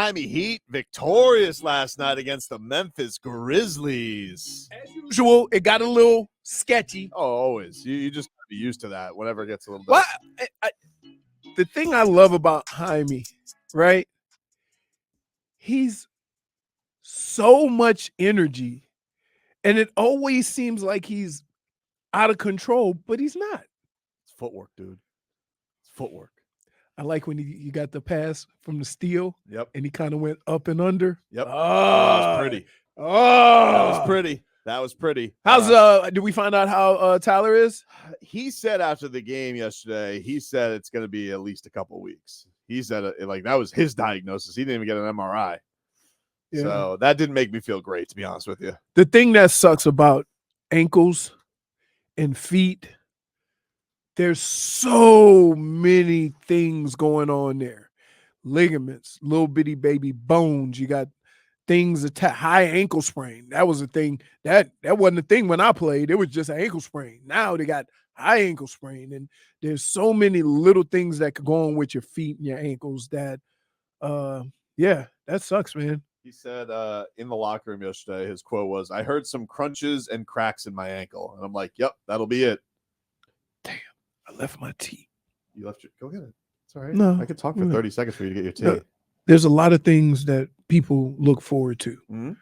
Miami Heat victorious last night against the Memphis Grizzlies. As usual, it got a little sketchy. Oh, always. You just gotta be used to that whenever it gets a little Well, bit. the thing I love about Jaime, right? He's so much energy, and it always seems like he's out of control, but he's not. It's footwork, dude. It's footwork. I like when you got the pass from the steal. Yep. And he kind of went up and under. Yep. Oh, that was pretty. Oh, that was pretty. That was pretty. How's did we find out how Tyler is? He said after the game yesterday, he said it's going to be at least a couple of weeks. He said like that was his diagnosis. He didn't even get an MRI. Yeah. So that didn't make me feel great, to be honest with you. The thing that sucks about ankles and feet, there's so many things going on there. Ligaments, little bitty baby bones. You got things high ankle sprain. That was a thing. That wasn't a thing when I played. It was just an ankle sprain. Now they got high ankle sprain. And there's so many little things that could go on with your feet and your ankles that that sucks, man. He said in the locker room yesterday, his quote was, "I heard some crunches and cracks in my ankle." And I'm like, yep, that'll be it. Damn, I left my tea. You left your, go get it. It's all right. No, I could talk for 30 seconds for you to get your tea. No, there's a lot of things that people look forward to. Mm-hmm. Do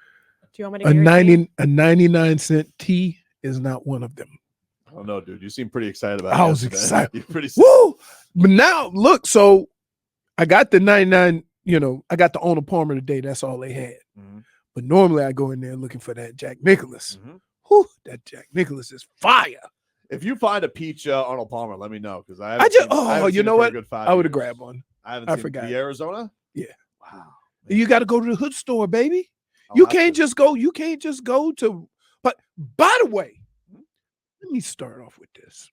you want me to a 99-cent tea is not one of them. I don't know, dude. You seem pretty excited about it. I was excited. You're pretty Woo! But now, look, so I got the 99, I got the Arnold Palmer today. That's all they had. Mm-hmm. But normally I go in there looking for that Jack Nicklaus. Mm-hmm. Whew, that Jack Nicklaus is fire. If you find a peach Arnold Palmer, let me know, because you know what? I would have grabbed one. I forgot. The Arizona? Yeah. Wow. Man. You got to go to the hood store, baby. You can't just go to. But by the way, let me start off with this.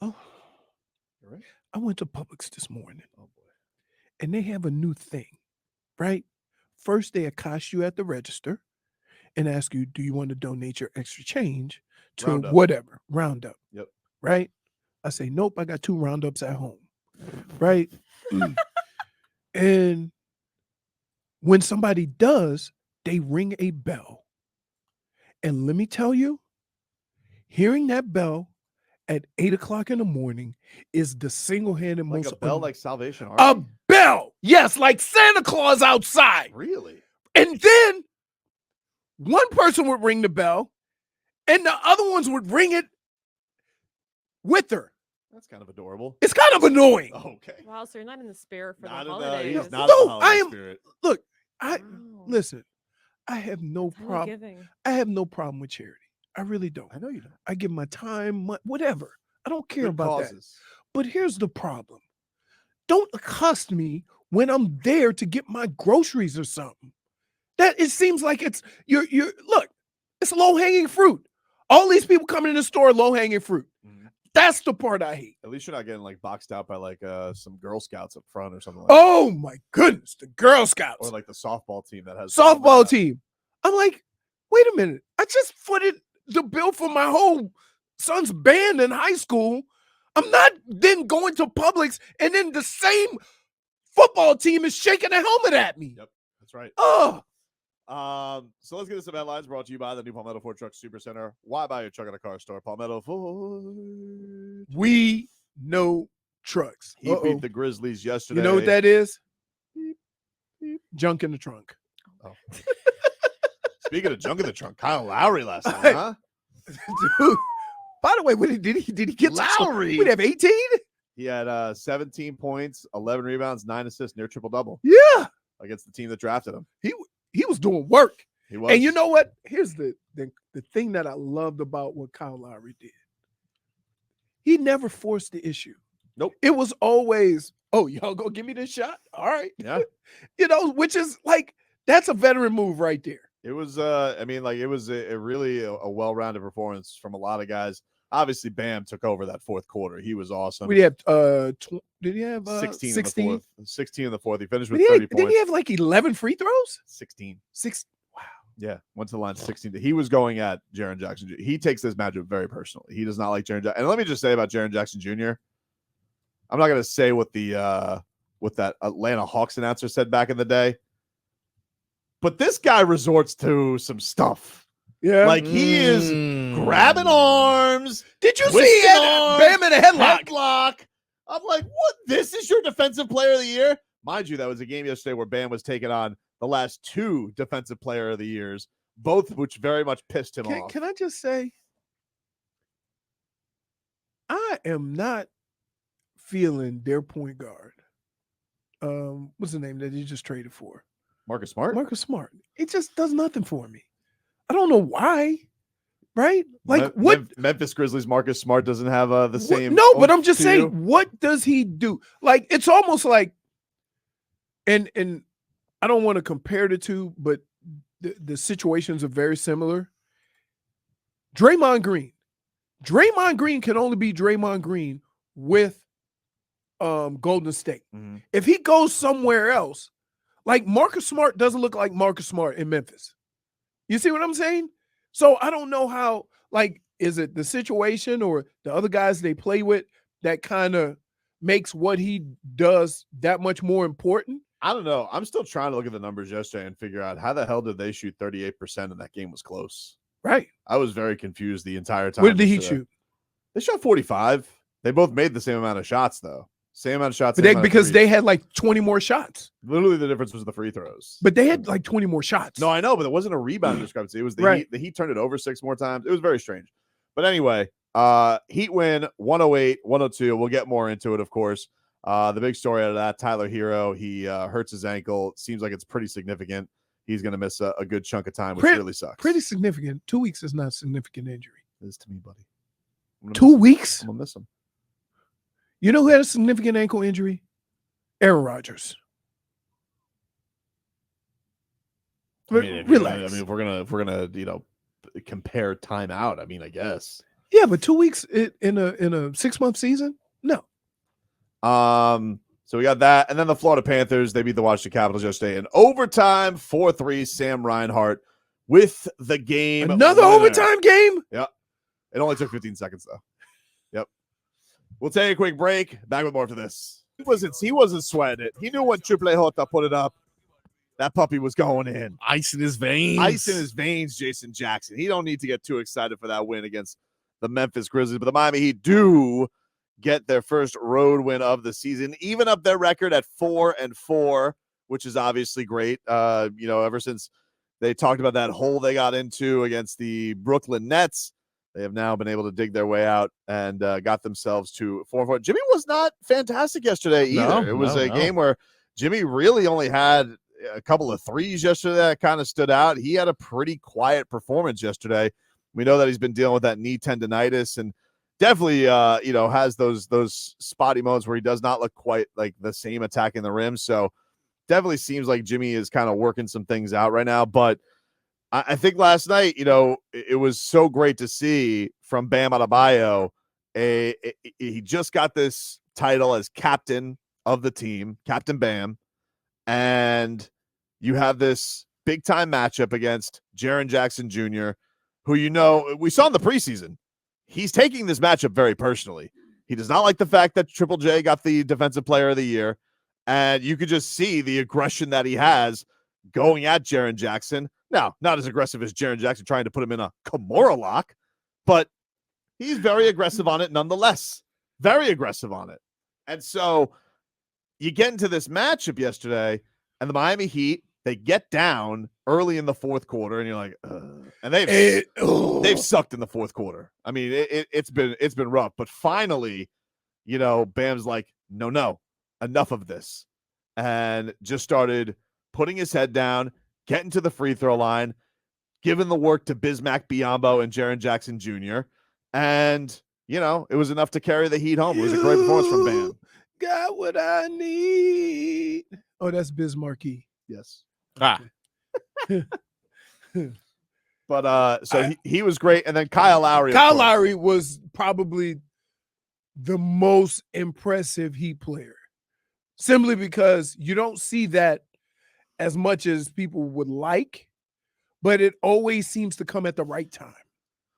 Oh, right. I went to Publix this morning. Oh boy. And they have a new thing, right? First, they accost you at the register and ask you, do you want to donate your extra change to whatever? Roundup. Yep. Right? I say, nope, I got 2 Roundups at home. Right? And when somebody does, they ring a bell. And let me tell you, hearing that bell at 8 o'clock in the morning is the single-handed like most. A bell like Salvation Army? A bell! Yes, like Santa Claus outside. Really? And then one person would ring the bell and the other ones would ring it with her. That's kind of adorable. It's kind of annoying. Oh, okay. Wow, so you're not in the spirit for not the holidays. He's not in the holiday spirit. Look, listen, I have no problem. I have no problem with charity. I really don't. I know you don't. I give my time, whatever. I don't care about that. But here's the problem. Don't accost me when I'm there to get my groceries or something. That it seems like it's you're look, it's low-hanging fruit. All these people coming in the store, low-hanging fruit. Mm-hmm. That's the part I hate. At least you're not getting like boxed out by like some Girl Scouts up front or something like that. My goodness, the Girl Scouts. Or like the softball team that has softball team. I'm like, wait a minute. I just footed the bill for my whole son's band in high school. I'm not then going to Publix and then the same football team is shaking a helmet at me. Yep, that's right. Oh. So let's get into some headlines brought to you by the new Palmetto Ford Truck Super Center. Why buy your truck at a car store? Palmetto Ford. We know trucks. He beat the Grizzlies yesterday. You know what that is? Beep, beep. Junk in the trunk. Oh. Speaking of junk in the trunk, Kyle Lowry last night, huh? Dude. By the way, did he get Lowry? We'd have 18? He had 17 points, 11 rebounds, 9 assists, near triple-double. Yeah. Against the team that drafted him. He was doing work. He was. And you know what? Here's the thing that I loved about what Kyle Lowry did. He never forced the issue. Nope. It was always, oh, y'all go give me this shot? All right. Yeah. Which is like, that's a veteran move right there. It was, it was a really well-rounded performance from a lot of guys. Obviously, Bam took over that fourth quarter. He was awesome. We had, did he have 16 in the fourth? 16 in the fourth. He finished with 30 points. Did he have like 11 free throws? 16. Wow. Yeah, went to the line 16. He was going at Jaren Jackson Jr. He takes this matchup very personally. He does not like Jaren Jackson. And let me just say about Jaren Jackson Jr., I'm not going to say what the what that Atlanta Hawks announcer said back in the day. But this guy resorts to some stuff. Yeah. Like he is grabbing arms. Did you see twisting Bam in a headlock? I'm like, what? This is your defensive player of the year? Mind you, that was a game yesterday where Bam was taking on the last 2 defensive player of the years, both which very much pissed him off. Can I just say, I am not feeling their point guard. What's the name that he just traded for? Marcus Smart? Marcus Smart. It just does nothing for me. I don't know why. Right? Like what? Memphis Grizzlies Marcus Smart doesn't have the same. No, but I'm just saying, what does he do? Like it's almost like, and I don't want to compare the two, but the situations are very similar. Draymond Green can only be Draymond Green with Golden State. Mm-hmm. If he goes somewhere else, like Marcus Smart doesn't look like Marcus Smart in Memphis. You see what I'm saying? So I don't know how, like, is it the situation or the other guys they play with that kind of makes what he does that much more important? I don't know. I'm still trying to look at the numbers yesterday and figure out how the hell did they shoot 38% and that game was close. Right. I was very confused the entire time. What did he shoot? They shot 45. They both made the same amount of shots, though. Same amount of shots. Because they had like 20 more shots. Literally, the difference was the free throws. But they had like 20 more shots. No, I know, but it wasn't a rebound discrepancy. It was the Heat. The Heat turned it over 6 more times. It was very strange. But anyway, Heat win 108-102. We'll get more into it, of course. The big story out of that, Tyler Hero, he hurts his ankle. Seems like it's pretty significant. He's going to miss a good chunk of time, which really sucks. Pretty significant. 2 weeks is not a significant injury. It is to me, buddy. 2 weeks? I'm going to miss him. You know who had a significant ankle injury? Aaron Rodgers. Relax. I mean, if we're gonna, compare timeout. I mean, I guess. Yeah, but 2 weeks in a 6-month season? No. So we got that, and then the Florida Panthers, they beat the Washington Capitals yesterday in overtime, 4-3. Sam Reinhart with the game. Another overtime game? Yeah. It only took 15 seconds though. Yep. We'll take a quick break. Back with more after this. He wasn't sweating it. He knew when Triple A Hota put it up, that puppy was going in. Ice in his veins. Ice in his veins, Jason Jackson. He don't need to get too excited for that win against the Memphis Grizzlies, but the Miami Heat do get their first road win of the season, even up their record at 4-4, which is obviously great. Ever since they talked about that hole they got into against the Brooklyn Nets, they have now been able to dig their way out and got themselves to 4-4. Jimmy was not fantastic yesterday either. It was a game where Jimmy really only had a couple of threes yesterday that kind of stood out. He had a pretty quiet performance yesterday. We know that he's been dealing with that knee tendonitis and definitely, has those spotty moments where he does not look quite like the same attacking the rim. So definitely seems like Jimmy is kind of working some things out right now. But I think last night, it was so great to see from Bam Adebayo. He just got this title as captain of the team, Captain Bam. And you have this big-time matchup against Jaren Jackson Jr., who we saw in the preseason. He's taking this matchup very personally. He does not like the fact that Triple J got the Defensive Player of the Year, and you could just see the aggression that he has going at Jaren Jackson. Now, not as aggressive as Jaren Jackson trying to put him in a Kimura lock, but he's very aggressive on it nonetheless. Very aggressive on it. And so you get into this matchup yesterday, and the Miami Heat, they get down early in the fourth quarter, and you're like, and they've sucked in the fourth quarter. I mean, it's been rough, but finally, Bam's like, no, enough of this, and just started putting his head down, getting to the free throw line, giving the work to Bismack Biyombo and Jaren Jackson Jr., and it was enough to carry the Heat home. It was a great performance from Bam. Got what I need. Oh, that's Bismarcky. Yes. But he was great, and then Kyle Lowry. Kyle Lowry was probably the most impressive Heat player, simply because you don't see that as much as people would like, but it always seems to come at the right time.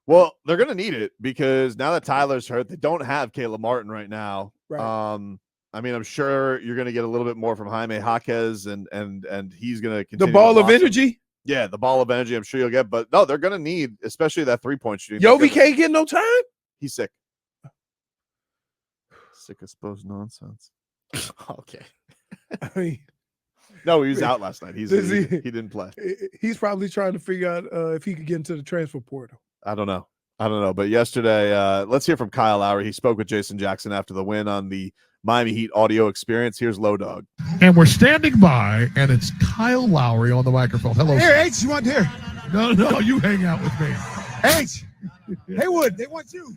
Well, they're going to need it because now that Tyler's hurt, they don't have Caleb Martin right now. Right. I mean, I'm sure you're going to get a little bit more from Jaime Jaquez, and he's going to continue. The ball to of blossom. energy. Yeah, the ball of energy. I'm sure you'll get, but no, they're going to need, especially that 3-point shooting. Yobi can't get no time. He's sick. Sick of supposed nonsense. Okay. I mean, no, he was out last night. He didn't play. He's probably trying to figure out if he could get into the transfer portal. I don't know. But yesterday, let's hear from Kyle Lowry. He spoke with Jason Jackson after the win on the Miami Heat audio experience. Here's Low Dog. And we're standing by, and it's Kyle Lowry on the microphone. Hello. Here, H, you want here? No, you hang out with me. H, Haywood, they want you.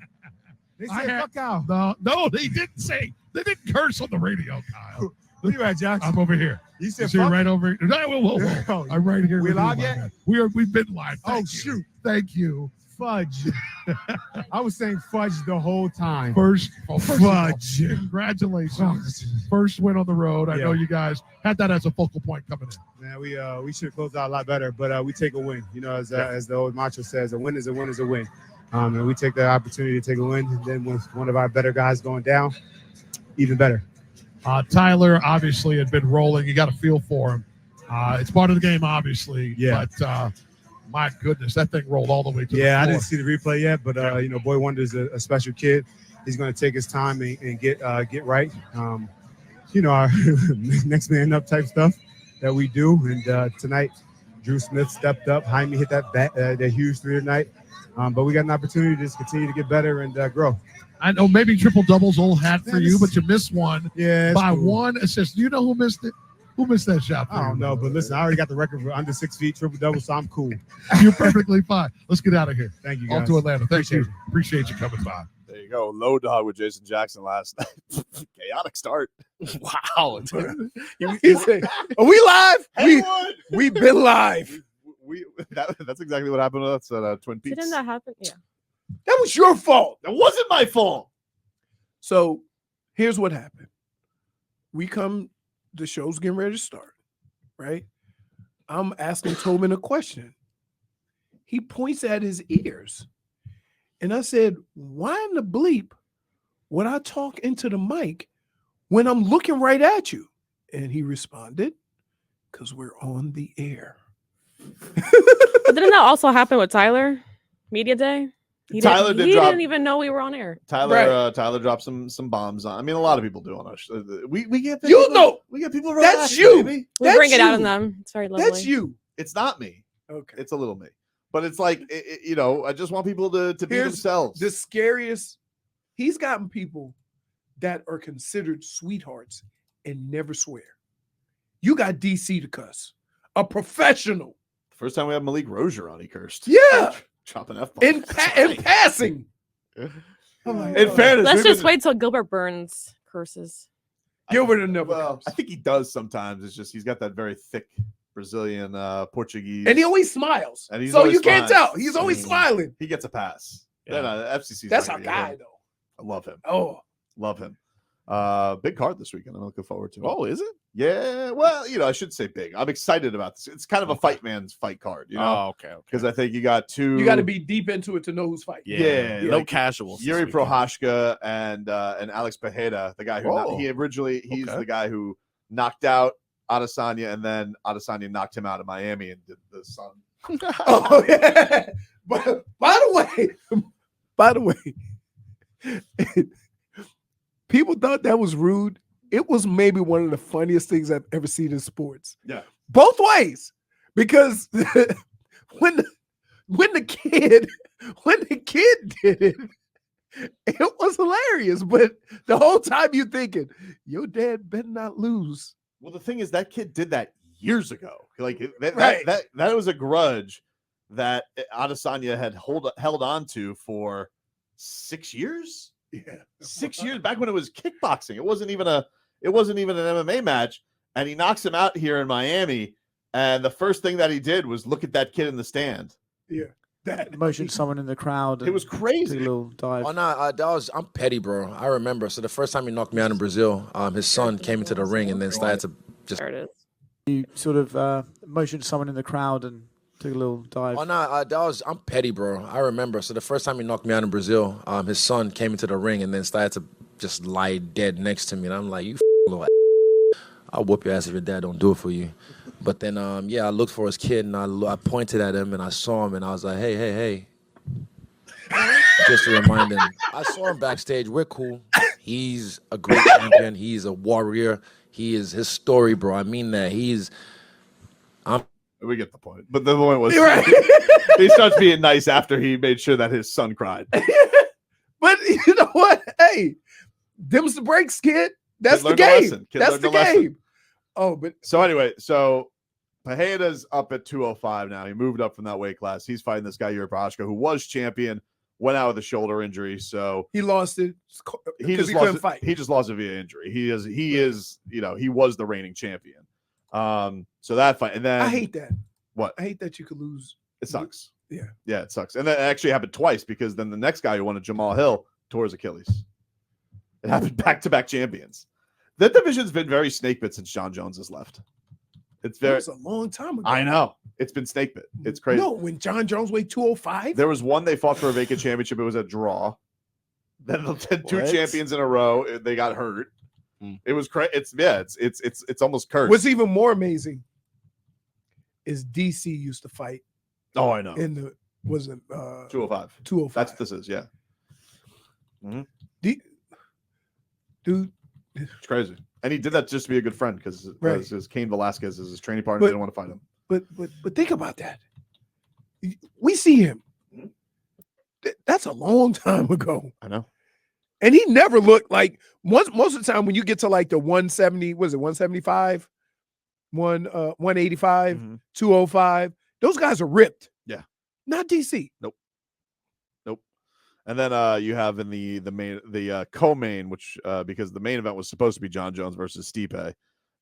They said, fuck Kyle. No, they didn't say. They didn't curse on the radio, Kyle. Where you at, Jackson? I'm over here. You said you're fuck? right over here. No, whoa. I'm right here. We live yet? We've been live. Shoot. Thank you. Fudge. I was saying fudge the whole time. First fudge. Congratulations. First win on the road. I know you guys had that as a focal point coming in. Man, we should have closed out a lot better, but we take a win. You know, as the old mantra says, a win is a win is a win. And we take the opportunity to take a win. And then with one of our better guys going down, even better. Tyler obviously had been rolling. You got a feel for him. It's part of the game, obviously. Yeah. But my goodness, that thing rolled all the way to the floor. I didn't see the replay yet, but Boy Wonder's a special kid. He's going to take his time and get right. Our next man up type stuff that we do. And tonight, Drew Smith stepped up. Jaime hit that huge three tonight. But we got an opportunity to just continue to get better and grow. I know maybe triple-double's old hat for you, but you missed one by cool. one assist. Do you know who missed it? Who missed that shot? I don't know, but listen, I already got the record for under 6 feet, triple-double, so I'm cool. You're perfectly fine. Let's get out of here. Thank you, guys. Off to Atlanta. Thank you. Appreciate you coming by. There you go. Low Dog with Jason Jackson last night. Chaotic start. Wow. He said, are we live? We've been live. That's exactly what happened to us at Twin Peaks. Didn't that happen? Yeah. That was your fault. That wasn't my fault. So here's what happened. The show's getting ready to start, right? I'm asking Tobin a question. He points at his ears. And I said, why in the bleep would I talk into the mic when I'm looking right at you? And he responded, because we're on the air. But didn't that also happen with Tyler? Media day? He didn't even know we were on air. Tyler dropped some bombs on. I mean, a lot of people do on our show. We get people, we get people. That's you. Baby. We bring it out in them. It's very lovely. That's you. It's not me. Okay. It's a little me. But it's like, I just want people to be themselves. The scariest, he's gotten people that are considered sweethearts and never swear. You got DC to cuss. A professional. First time we had Malik Rozier on, he cursed. Yeah. Chopping F-bombs. In passing. In fairness. Let's just wait till Gilbert Burns curses. Gilbert never. I think he does sometimes. It's just he's got that very thick Brazilian Portuguese. And he always smiles. And so you can't tell. He's always smiling. He gets a pass. Yeah. FCC. That's our guy, though. I love him. Oh. Love him. Big card this weekend. I'm looking forward to it. Oh, is it? Yeah. Well, I should say big. I'm excited about this. It's kind of a fight man's fight card, Oh, okay. Because I think you got two. You got to be deep into it to know who's fighting. Yeah. No like casuals. Yuri Prohashka and Alex Pereira, the guy who he's the guy who knocked out Adesanya, and then Adesanya knocked him out of Miami and did the Sun. Oh yeah. But by the way, people thought that was rude. It was maybe one of the funniest things I've ever seen in sports. Yeah. Both ways. Because when the kid did it, it was hilarious. But the whole time you're thinking, your dad better not lose. Well, the thing is, that kid did that years ago. Like Right. that was a grudge that Adesanya had held on to for 6 years. Yeah. 6 years back when it was kickboxing. It wasn't even an MMA match, and he knocks him out here in Miami. And the first thing that he did was look at that kid in the stand. Yeah. That motioned someone in the crowd. It was crazy. A little dive. Oh no, I'm petty, bro. I remember. So the first time he knocked me out in Brazil, his son came into the ring and then started to just. There it is. You sort of motioned someone in the crowd and took a little dive. Oh no, I'm petty, bro. I remember. So the first time he knocked me out in Brazil, his son came into the ring and then started to just lie dead next to me, and I'm like, you little I'll whoop your ass if your dad don't do it for you. But then, I looked for his kid, and I pointed at him, and I saw him, and I was like, hey. Just to remind him. I saw him backstage. We're cool. He's a great champion. He's a warrior. He is his story, bro. I mean that. We get the point. But the point was he starts being nice after he made sure that his son cried. But you know what? Hey, them's the breaks, kid. That's the game. That's the game. Oh, but so anyway, Pereira's up at 205 now. He moved up from that weight class. He's fighting this guy, Yuri, who was champion, went out with a shoulder injury. So he lost it. He couldn't fight. He just lost it via injury. He is, he was the reigning champion. So that fight, and then I hate that. What? I hate that you could lose. It sucks. Yeah, it sucks. And that actually happened twice because then the next guy who won, Jamal Hill, tore his Achilles. It happened back-to-back champions. That division's been very snake bit since John Jones has left. It's that was a long time ago. I know. It's been snake bit. It's crazy. No, when John Jones weighed 205? There was one they fought for a vacant championship. It was a draw. Then two champions in a row. They got hurt. It was crazy. It's almost cursed. What's even more amazing is DC used to fight. Oh, I know. In the 205. 205. That's what this is, yeah. Mm-hmm. Dude, it's crazy. And he did that just to be a good friend because Cain Velasquez is his training partner. But, they didn't want to fight him. But think about that. We see him. That's a long time ago. I know. And he never looked like most of the time when you get to like the 170, was it 175, 185, 205, those guys are ripped. Yeah. Not DC. Nope. And then you have in the co-main, which because the main event was supposed to be John Jones versus Stipe.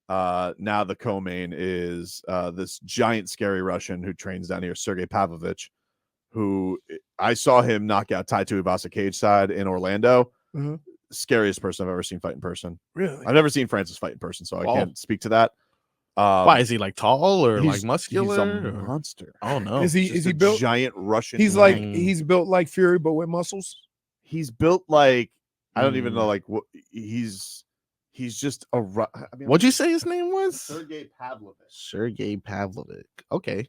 Now the co-main is this giant scary Russian who trains down here, Sergey Pavlovich, who I saw him knock out Tai Tuivasa cage side in Orlando. Mm-hmm. Scariest person I've ever seen fight in person. Really? I've never seen Francis fight in person, so I can't speak to that. Why is he like tall or like muscular? He's a monster. Oh no! Is he built giant Russian? He's built like Fury, but with muscles. He's built like I don't even know like what he's just a. What'd you say his name was? Sergey Pavlovich. Sergey Pavlovich. Okay,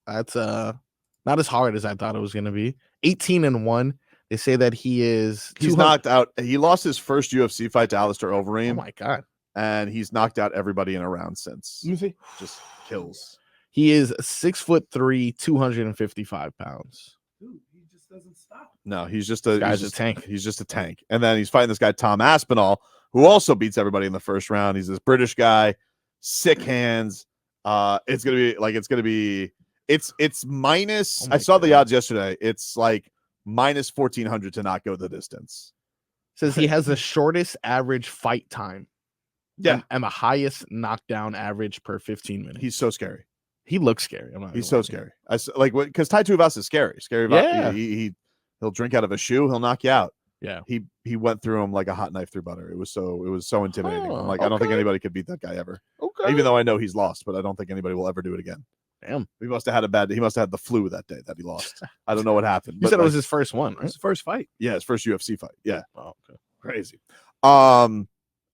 that's not as hard as I thought it was gonna be. 18-1. They say that he's knocked out. He lost his first UFC fight to Alistair Overeem. Oh my god. And he's knocked out everybody in a round since. Let me see. Just kills. He is 6'3", 255 pounds. Dude, he just doesn't stop. No, he's just a tank. He's just a tank. And then he's fighting this guy, Tom Aspinall, who also beats everybody in the first round. He's this British guy, sick hands. It's minus. I saw the odds yesterday. It's like minus 1,400 to not go the distance. Says he has the shortest average fight time. Yeah, and the highest knockdown average per 15 minutes. He's so scary. He looks scary. He's so scary. Because Tai Tuivasa is scary. Yeah. He'll drink out of a shoe. He'll knock you out. Yeah. He went through him like a hot knife through butter. It was so intimidating. I'm like, I don't think anybody could beat that guy ever. Okay. Even though I know he's lost, but I don't think anybody will ever do it again. Damn. He must have had the flu that day that he lost. I don't know what happened. You said it was his first one, right? It was the first fight. Yeah, his first UFC fight. Yeah. Oh, okay. Crazy.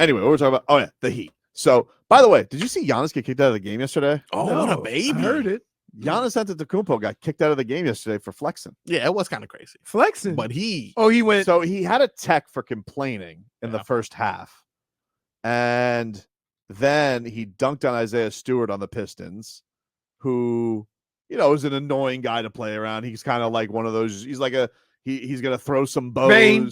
Anyway, what we're talking about? Oh yeah, the Heat. So, by the way, did you see Giannis get kicked out of the game yesterday? Oh, No, what a baby! I heard it. Giannis Antetokounmpo got kicked out of the game yesterday for flexing. Yeah, it was kind of crazy. Flexing. But he went. So he had a tech for complaining in the first half. And then he dunked on Isaiah Stewart on the Pistons, who, is an annoying guy to play around. He's kind of like one of those, he's like he's going to throw some bows. Bane.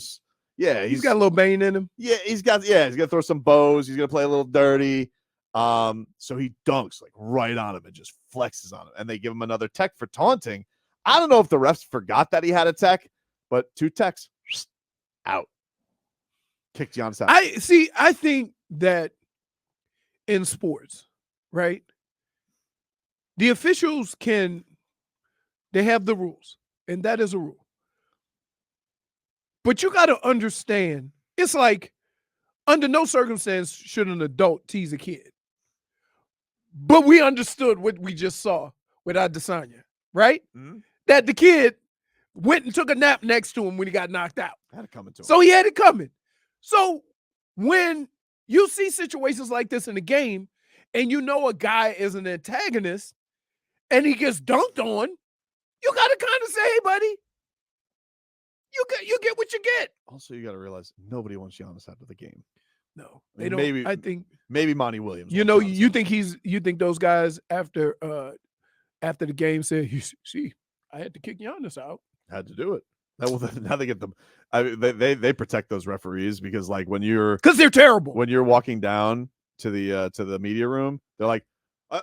Yeah, he's got a little Bane in him. Yeah, he's going to throw some bows. He's going to play a little dirty. So he dunks like right on him and just flexes on him. And they give him another tech for taunting. I don't know if the refs forgot that he had a tech, but 2 techs out. Kicked Giannis out. I think that in sports, right? The officials they have the rules, and that is a rule. But you got to understand, it's like under no circumstance should an adult tease a kid. But we understood what we just saw with Adesanya, right? Mm-hmm. That the kid went and took a nap next to him when he got knocked out. Had it coming to him. So he had it coming. So when you see situations like this in the game and you know a guy is an antagonist and he gets dunked on, you got to kind of say, hey, buddy, you get what you get. Also, you got to realize nobody wants Giannis out of the game. No, I they mean, don't. maybe Monty Williams. You wants know, Giannis out. you think those guys after the game said, "You see, I had to kick Giannis out." Had to do it. Now they get them. They protect those referees because like because they're terrible. When you're walking down to the media room, they're like,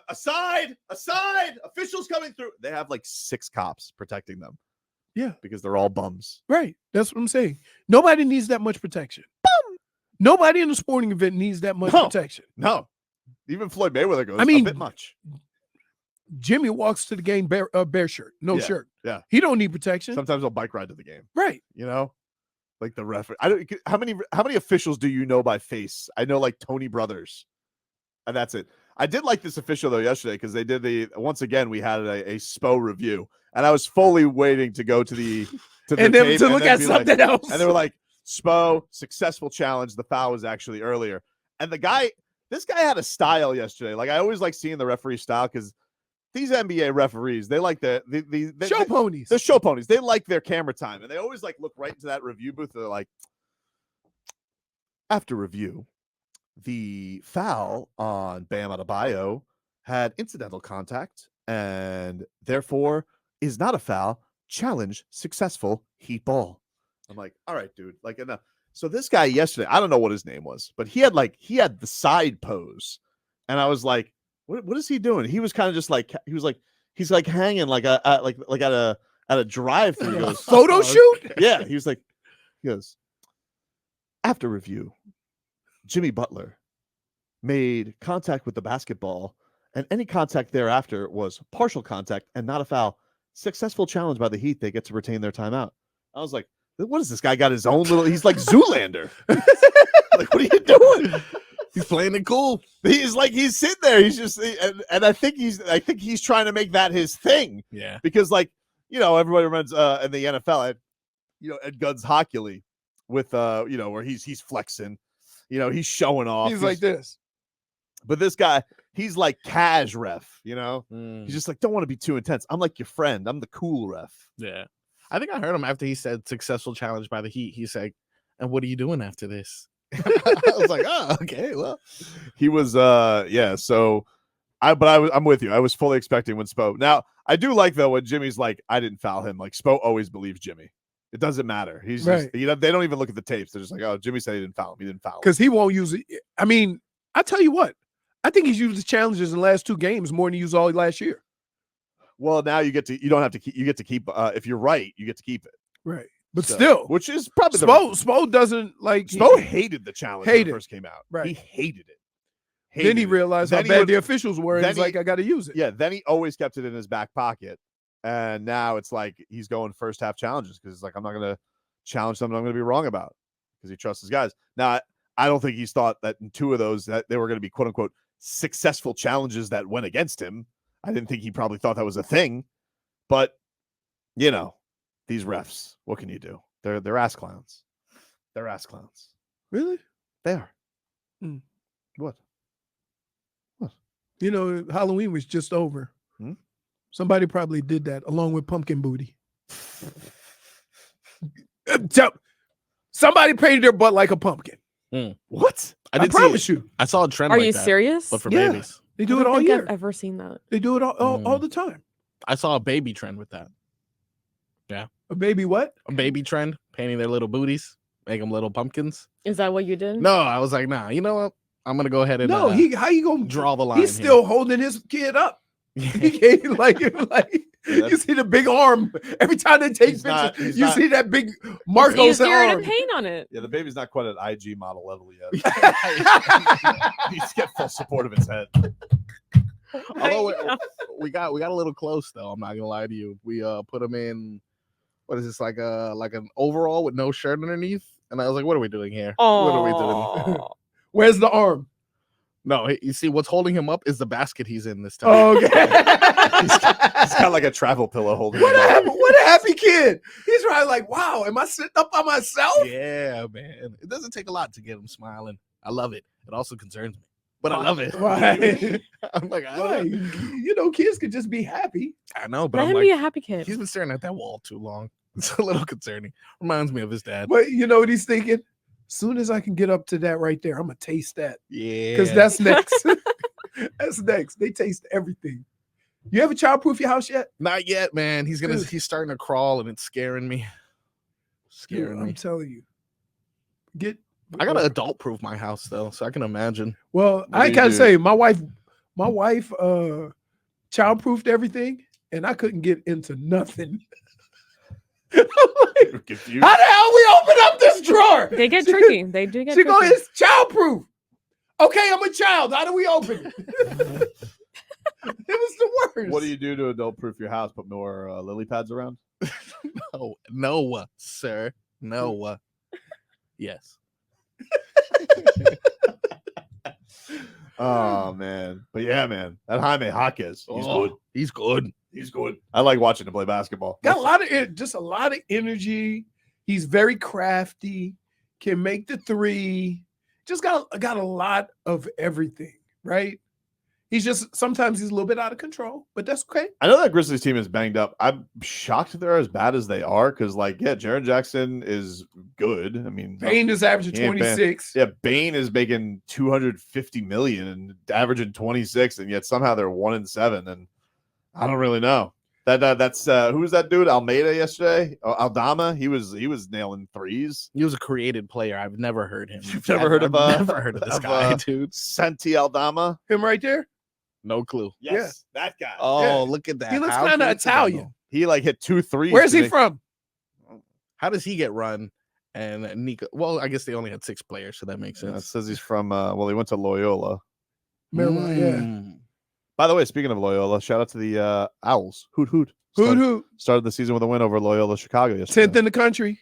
aside, officials coming through. They have like 6 cops protecting them. Yeah, because they're all bums. Right. That's what I'm saying. Nobody needs that much protection. Nobody in a sporting event needs that much protection. No. Even Floyd Mayweather goes, I mean, a bit much. Jimmy walks to the game bare shirt, no shirt. Yeah. He don't need protection. Sometimes he'll bike ride to the game. Right. You know? Like the ref. How many officials do you know by face? I know like Tony Brothers. And that's it. I did like this official though yesterday because they did once again we had a SPO review. And I was fully waiting to go to the and then to look at something else. And they were like, SPO, successful challenge. The foul was actually earlier. And this guy had a style yesterday. Like I always like seeing the referee style because these NBA referees, they like the show ponies. They're show ponies. They like their camera time. And they always like look right into that review booth. They're like, after review, the foul on Bam Adebayo had incidental contact and therefore is not a foul. Challenge successful, heat ball. I'm like, all right, dude. Like enough. So this guy yesterday, I don't know what his name was, but he had the side pose, and I was like, what is he doing? He was kind of just like he's like hanging like at a drive-through. He goes, photo shoot. Yeah, he goes. After review, Jimmy Butler made contact with the basketball, and any contact thereafter was partial contact and not a foul. Successful challenge by the Heat. They get to retain their timeout. I was like, what is this guy got his own little? He's like Zoolander. Like, what are you doing? He's playing it cool. He's sitting there. He's just, and I think he's trying to make that his thing. Yeah. Because everybody remembers in the NFL, Ed Guns Hockey with where he's flexing, he's showing off. He's like this. But this guy, he's like cash ref, He's just like, don't want to be too intense. I'm like your friend. I'm the cool ref. Yeah. I think I heard him after he said successful challenge by the Heat. He said, and what are you doing after this? I was like, oh, okay, well. He was so I'm with you. I was fully expecting when Spo. Now, I do like though when Jimmy's like, I didn't foul him. Like Spo always believes Jimmy. It doesn't matter. He's right. Just, they don't even look at the tapes. They're just like, oh, Jimmy said he didn't foul him. He didn't foul him. Because he won't use it. I mean, I tell you what, I think he's used the challenges in the last 2 games more than he used all last year. Well, now you get to keep if you're right, you get to keep it. Right. But still, which is probably Spo doesn't like Spo hated the challenge when it first came out. Right. He hated it. Then he realized how bad the officials were, and he's like, I gotta use it. Yeah, then he always kept it in his back pocket. And now it's like he's going first half challenges because it's like I'm not gonna challenge something I'm gonna be wrong about because he trusts his guys. Now I don't think he's thought that in 2 of those that they were going to be quote unquote successful challenges that went against him. I didn't think he probably thought that was a thing, but these refs, what can you do? They're ass clowns. They're ass clowns. Really? They are. Mm. What? Halloween was just over. Somebody probably did that along with pumpkin booty. Somebody painted their butt like a pumpkin. What? I promise you. I saw a trend. Are like you that, serious? But for Yeah. babies, They do it all year. I've ever seen that. They do it all the time. I saw a baby trend with that. Yeah. A baby what? A baby trend, painting their little booties, make them little pumpkins. Is that what you did? No, I was like, nah. You know what? I'm gonna go ahead and how you gonna draw the line? He's still holding his kid up. He can't, like you see the big arm every time they take pictures. You see that big mark on It's the easier to arm. paint on it. Yeah, the baby's not quite at IG model level yet. He's get full support of his head. Although we got a little close though. I'm not gonna lie to you. We put him in. What is this like an overall with no shirt underneath? And I was like, what are we doing here? Oh, What are we doing? Where's the arm? No, you see, what's holding him up is the basket he's in this time. Oh, okay. He's got like a travel pillow holding What him up. what a happy kid. He's probably like, wow, am I sitting up by myself? Yeah, man. It doesn't take a lot to get him smiling. I love it. It also concerns me, but I love it. Right. I'm like, I Right. You know, kids could just be happy. know, but Let I'm him like, be a happy kid. he's been staring at that wall too long. It's a little concerning. Reminds me of his dad. But you know what he's thinking? Soon as I can get up to that right there, I'm gonna taste that. Yeah, Because that's next. That's next. They taste everything. You ever childproof your house yet? not yet, man. He's starting to crawl, and it's scaring me. Dude, I'm telling you. I gotta adult proof my house though, so I can imagine. Well, do I you gotta do? say, my wife childproofed everything, and I couldn't get into nothing. I'm like, Confused. how the hell we open up this drawer? They get tricky. They do get She tricky. goes, it's childproof. Okay, I'm a child. How do we open it? It was the worst. What do you do to adult proof your house? Put more lily pads around? No, sir. No. Yes. Oh man, but yeah, man, that Jaime Jaquez, he's good. He's good. He's good. I like watching him play basketball. Got a lot of energy. He's very crafty. Can make the three. Just got a lot of everything, right? Sometimes he's a little bit out of control, but that's okay. I know that Grizzlies team is banged up. I'm shocked they're as bad as they are because, like, yeah, Jaren Jackson is good. I mean, Bane is averaging he ain't bad. 26. Yeah, Bane is making $250 million and averaging 26, and yet somehow they're 1-7. And I don't really know. That's who was that dude? Almeida yesterday? Aldama. He was nailing threes. He was a created player. I've never heard him. You've never heard of never heard of this guy, dude. Santi Aldama. Him right there. No clue. Yes, that guy. Oh, Yeah. look at that. He looks How kind of coincidental. Italian. He like hit 2 threes. Where's to he make- from? How does he get run? And Nico. Well, I guess they only had 6 players, so that makes Yeah, it sense. says he's from. He went to Loyola. Maryland, yeah. Mm. By the way, speaking of Loyola, shout out to the Owls. Hoot hoot. Hoot hoot. Started the season with a win over Loyola Chicago yesterday. 10th in the country.